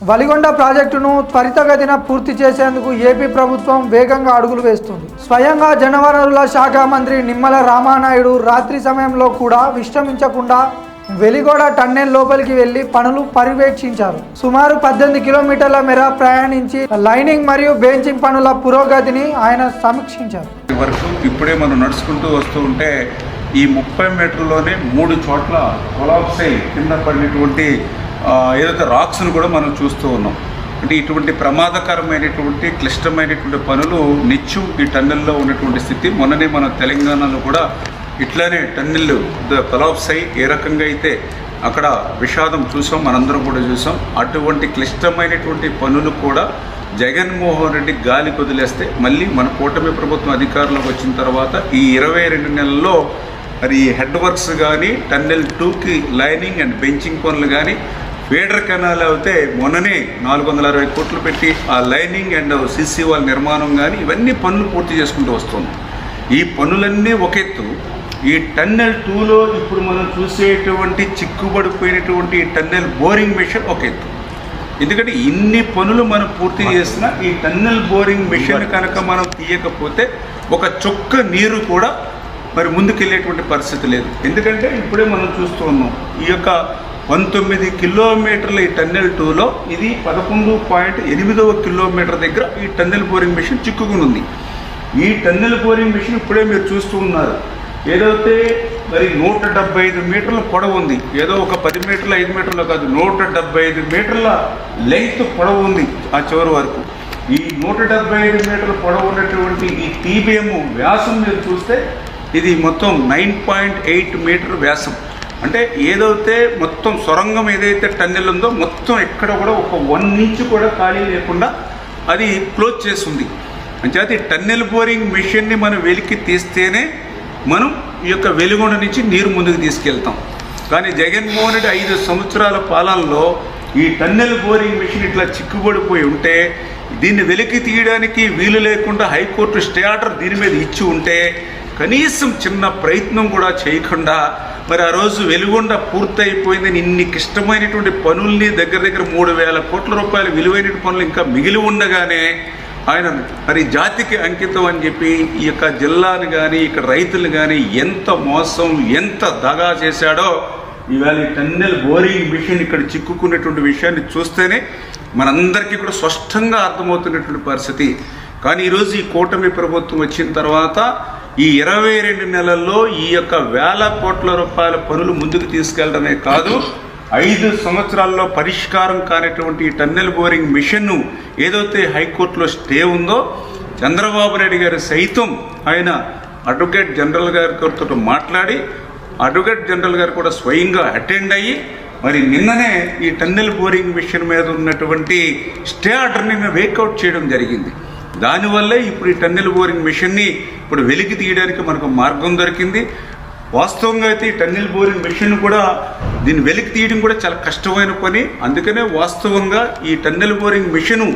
వలిగొండ ప్రాజెక్టును త్వరితగతిన పూర్తి చేసేందుకు ఏపీ ప్రభుత్వం వేగంగా అడుగులు వేస్తుంది. స్వయంగా జలవనరుల శాఖ మంత్రి నిమ్మల రామానాయుడు రాత్రి సమయంలో కూడా విశ్రమించకుండా వెలిగొండ టన్నెల్ లోపలికి వెళ్లి పనులు పర్యవేక్షించారు. సుమారు 18 కిలోమీటర్ల మేర ప్రయాణించి లైనింగ్ మరియు బెంచింగ్ పనుల పురోగతిని ఆయన సమీక్షించారు. ఇప్పుడే మనం నడుచుకుంటూ వస్తూ ఉంటే ఈ 30 మీటర్లోనే 3 చోట్ల కొలాప్స్ అయి కింద పడినటువంటి ఏదైతే రాక్స్ను కూడా మనం చూస్తూ ఉన్నాం. అంటే ఇటువంటి ప్రమాదకరమైనటువంటి క్లిష్టమైనటువంటి పనులు నిత్యం ఈ టన్నెల్లో ఉన్నటువంటి స్థితి. మొన్ననే మన తెలంగాణలో కూడా ఇట్లానే టన్నెల్ కొలాప్స్ అయ్యి ఏ రకంగా అయితే అక్కడ విషాదం చూసాం, మనందరం కూడా చూసాం. అటువంటి క్లిష్టమైనటువంటి పనులు కూడా జగన్మోహన్ రెడ్డి గాలికి వదిలేస్తే మళ్ళీ మన కూటమి ప్రభుత్వం అధికారంలోకి వచ్చిన తర్వాత ఈ 22 నెలల్లో మరి హెడ్ వర్క్స్ కానీ టన్నెల్ 2కి లైనింగ్ అండ్ బెంచింగ్ పనులు కానీ ఫీడర్ కెనాల్ అయితే మొన్ననే 460 కోట్లు పెట్టి ఆ లైనింగ్ అండ్ సిసి వాల్ నిర్మాణం కానీ ఇవన్నీ పనులు పూర్తి చేసుకుంటూ వస్తున్నాం. ఈ పనులన్నీ ఒక ఎత్తు. ఈ టన్నెల్ 2లో ఇప్పుడు మనం చూసేటువంటి చిక్కుబడిపోయినటువంటి ఈ టన్నెల్ బోరింగ్ మిషన్ ఒక ఎత్తు. ఎందుకంటే ఇన్ని పనులు మనం పూర్తి చేసినా ఈ టన్నెల్ బోరింగ్ మిషన్ కనుక మనం తీయకపోతే ఒక చుక్క నీరు కూడా మరి ముందుకెళ్ళేటువంటి పరిస్థితి లేదు. ఎందుకంటే ఇప్పుడే మనం చూస్తూ ఉన్నాం ఈ యొక్క 19 కిలోమీటర్ల ఈ టన్నెల్ 2లో ఇది 11.8వ కిలోమీటర్ దగ్గర ఈ టన్నెల్ బోరింగ్ మిషన్ చిక్కుకుని ఉంది. ఈ టన్నెల్ బోరింగ్ మిషన్ ఇప్పుడే మీరు చూస్తూ ఉన్నారు. ఏదైతే మరి 175 మీటర్ల పొడవు ఉంది, ఏదో ఒక 10 మీటర్ల 5 మీటర్లు కాదు, 175 మీటర్ల లెంగ్త్ పొడవు ఉంది ఆ చివరి వరకు. ఈ 175 మీటర్ల పొడవు ఉన్నటువంటి ఈ టీబీఎం వ్యాసం మీరు చూస్తే ఇది మొత్తం 9.8 మీటర్ వ్యాసం. అంటే ఏదైతే మొత్తం సొరంగం ఏదైతే టన్నెల్ ఉందో మొత్తం ఎక్కడ కూడా ఒక 1 ఇంచ్ కూడా ఖాళీ లేకుండా అది క్లోజ్ చేస్తుంది. అంచేత ఈ టన్నెల్ బోరింగ్ మిషన్ని మనం వెలికి తీస్తేనే మనం ఈ యొక్క వెలిగొండ నుంచి నీరు ముందుకు తీసుకెళ్తాం. కానీ జగన్మోహన్ రెడ్డి 5 సంవత్సరాల పాలనలో ఈ టన్నెల్ బోరింగ్ మిషన్ ఇట్లా చిక్కుబడిపోయి ఉంటే దీన్ని వెలికి తీయడానికి వీలు లేకుండా హైకోర్టు స్టే ఆర్డర్ దీని మీద ఇచ్చి ఉంటే కనీసం చిన్న ప్రయత్నం కూడా చేయకుండా మరి ఆ రోజు వెలిగొండ పూర్తయిపోయిందని ఇన్ని క్లిష్టమైనటువంటి పనుల్ని దగ్గర 3,000 కోట్ల రూపాయల విలువైన పనులు ఇంకా మిగిలి ఉండగానే ఆయన మరి జాతికి అంకితం అని చెప్పి ఈ యొక్క జిల్లాని కానీ ఇక్కడ రైతులు కానీ ఎంత మోసం ఎంత దగా చేశాడో ఈవేళ ఈ టన్నెల్ బోరింగ్ మిషన్ ఇక్కడ చిక్కుకున్నటువంటి విషయాన్ని చూస్తేనే మనందరికీ కూడా స్పష్టంగా అర్థమవుతున్నటువంటి పరిస్థితి. కానీ ఈరోజు ఈ కూటమి ప్రభుత్వం వచ్చిన తర్వాత ఈ 22 నెలల్లో ఈ యొక్క 1,000 కోట్ల రూపాయల పనులు ముందుకు తీసుకెళ్లడమే కాదు, 5 సంవత్సరాల్లో పరిష్కారం కానిటువంటి ఈ టన్నెల్ బోరింగ్ మిషన్ను ఏదైతే హైకోర్టులో స్టే ఉందో చంద్రబాబు నాయుడు గారు సైతం ఆయన అడ్వకేట్ జనరల్ గారితో మాట్లాడి అడ్వకేట్ జనరల్ గారు కూడా స్వయంగా అటెండ్ అయ్యి మరి నిన్ననే ఈ టన్నెల్ బోరింగ్ మిషన్ మీద ఉన్నటువంటి స్టే ఆర్డర్ని వేకౌట్ చేయడం జరిగింది. దానివల్లే ఇప్పుడు ఈ టన్నెల్ బోరింగ్ మిషన్ని ఇప్పుడు వెలికి తీయడానికి మనకు మార్గం దొరికింది. వాస్తవంగా అయితే ఈ టన్నెల్ బోరింగ్ మిషన్ కూడా దీన్ని వెలికి తీయడం కూడా చాలా కష్టమైన పని. అందుకనే వాస్తవంగా ఈ టన్నెల్ బోరింగ్ మిషను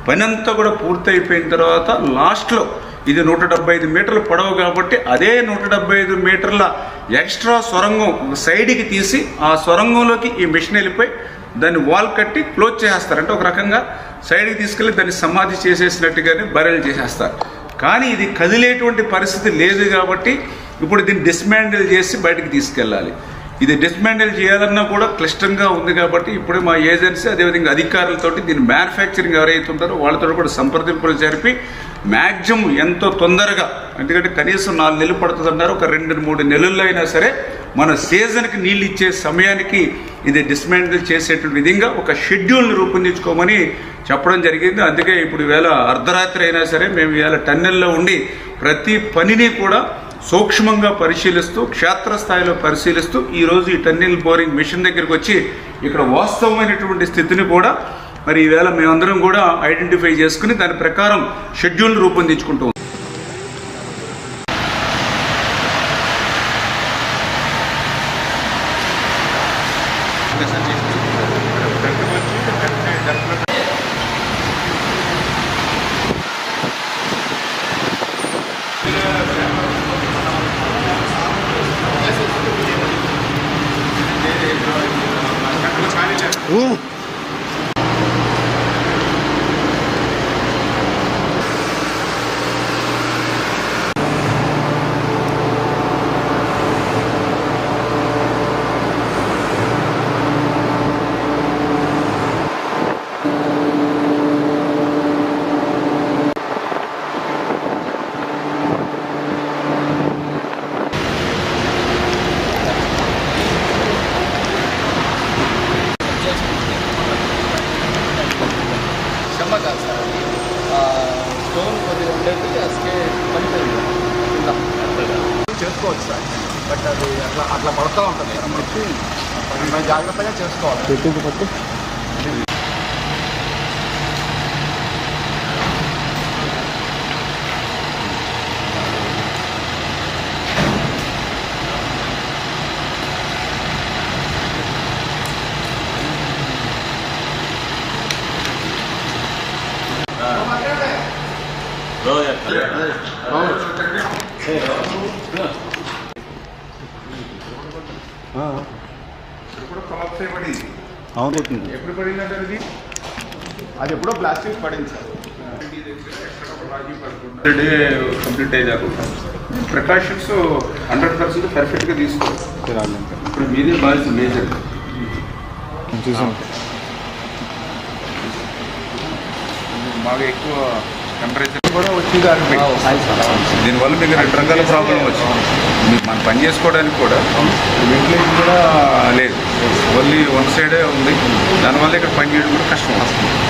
పని అంతా కూడా పూర్తయిపోయిన తర్వాత లాస్ట్లో ఇది 175 మీటర్ల పొడవు కాబట్టి అదే 175 మీటర్ల ఎక్స్ట్రా సొరంగం సైడ్కి తీసి ఆ సొరంగంలోకి ఈ మిషన్ వెళ్ళిపోయి దాన్ని వాల్ కట్టి క్లోజ్ చేసేస్తారు. అంటే ఒక రకంగా సైడ్కి తీసుకెళ్ళి దాన్ని సమాధి చేసేసినట్టుగానే బరెల్ చేసేస్తారు. కానీ ఇది కదిలేటువంటి పరిస్థితి లేదు కాబట్టి ఇప్పుడు దీన్ని డిస్మాండిల్ చేసి బయటకు తీసుకెళ్ళాలి. ఇది డిస్మాండిల్ చేయాలన్నా కూడా క్లిష్టంగా ఉంది కాబట్టి ఇప్పుడే మా ఏజెన్సీ అదేవిధంగా అధికారులతోటి దీన్ని మ్యానుఫ్యాక్చరింగ్ ఎవరైతే ఉంటారో వాళ్ళతో కూడా సంప్రదింపులు జరిపి మ్యాక్సిమం ఎంతో తొందరగా, ఎందుకంటే కనీసం 4 నెలలు పడుతుంది అన్నారు, ఒక 2-3 నెలల్లో అయినా సరే మన సీజన్కి నీళ్ళు ఇచ్చే సమయానికి ఇది డిస్మాండిల్ చేసేటువంటి విధంగా ఒక షెడ్యూల్ని రూపొందించుకోమని చెప్పడం జరిగింది. అందుకే ఇప్పుడు ఈవేళ అర్ధరాత్రి అయినా సరే మేము ఈవేళ టన్నెల్లో ఉండి ప్రతి పనిని కూడా సూక్ష్మంగా పరిశీలిస్తూ క్షేత్రస్థాయిలో పరిశీలిస్తూ ఈరోజు ఈ టన్నెల్ బోరింగ్ మిషన్ దగ్గరికి వచ్చి ఇక్కడ వాస్తవమైనటువంటి స్థితిని కూడా మరి ఈవేళ మేమందరం కూడా ఐడెంటిఫై చేసుకుని దాని ప్రకారం షెడ్యూల్ రూపొందించుకుంటూ Ooh. చేసుకోవచ్చు సార్. బట్ అది అట్లా పడుతూ ఉంటుంది సార్. మనకి మనం జాగ్రత్తగా చేసుకోవాలి. అవును, ఎప్పుడు పడిందంటే అది ఎప్పుడో ప్లాస్టిక్ పడింది సార్. డే కంప్లీట్ అయ్యారు. ప్రికాషన్స్ 100% పర్ఫెక్ట్గా తీసుకోవాలి. ఇప్పుడు మీదే బాధ్యత మేజర్. బాగా ఎక్కువ టెంపరేచర్ కూడా వచ్చింది. దీనివల్ల మీకు 2 రకాల ప్రాబ్లం వచ్చింది. మీకు మనం పని చేసుకోవడానికి కూడా వెంటిలేషన్ కూడా లేదు, ఓన్లీ 1 సైడే ఉంది. దానివల్ల ఇక్కడ పని చేయడం కూడా కష్టం వస్తుంది.